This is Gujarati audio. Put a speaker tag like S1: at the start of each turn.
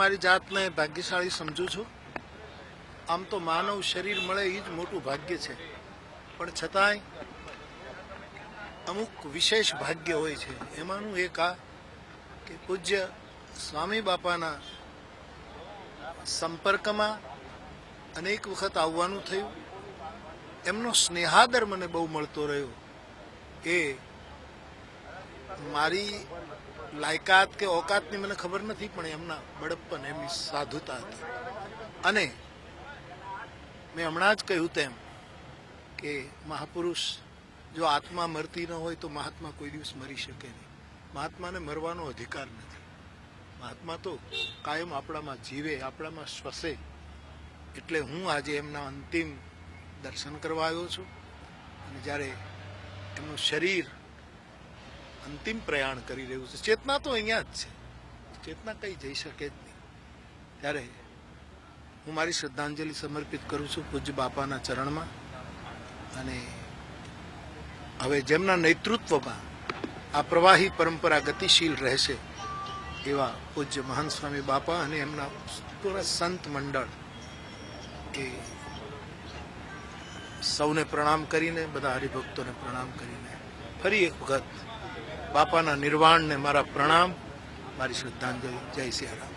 S1: મારી જાતને ભાગ્યશાળી સમજું છું. આમ તો માનવ શરીર મળે એ જ મોટું ભાગ્ય છે, પણ છતાંય અમુક વિશેષ ભાગ્ય હોય છે. એમાંનું એક આ કે પૂજ્ય સ્વામી બાપાના સંપર્કમાં અનેક વખત આવવાનું થયું. એમનો સ્નેહાદર મને બહુ મળતો રહ્યો. એ મારી લાયકાત કે ઓકાતની મને ખબર નથી, પણ એમના બળપણ, એમની સાધુતા હતી. અને મેં હમણાં જ કહ્યું તેમ કે મહાપુરુષ જો આત્મા મરતી ન હોય તો મહાત્મા કોઈ દિવસ મરી શકે નહીં. મહાત્માને મરવાનો અધિકાર નથી. મહાત્મા તો કાયમ આપણામાં જીવે, આપણામાં શ્વસે. એટલે હું આજે એમના અંતિમ દર્શન કરવા આવ્યો છું. અને જ્યારે એમનું શરીર અંતિમ પ્રયાણ કરી રહ્યું છે, ચેતના તો અહીંયા જ છે, ચેતના કઈ જઈ શકે જ નહીં, ત્યારે હું મારી શ્રદ્ધાંજલિ સમર્પિત કરું છું પૂજ્ય બાપાના ચરણમાં. અને હવે જેમના નેતૃત્વમાં આ પ્રવાહી પરંપરા ગતિશીલ રહેશે એવા પૂજ્ય મહંત સ્વામી બાપા અને એમના પૂરા સંત મંડળ, એ સૌને પ્રણામ કરીને, બધા હરિભક્તોને પ્રણામ કરીને ફરી એક વખત બાપાના નિર્વાણને મારા પ્રણામ, મારી શ્રદ્ધાંજલિ. જય સિયારામ.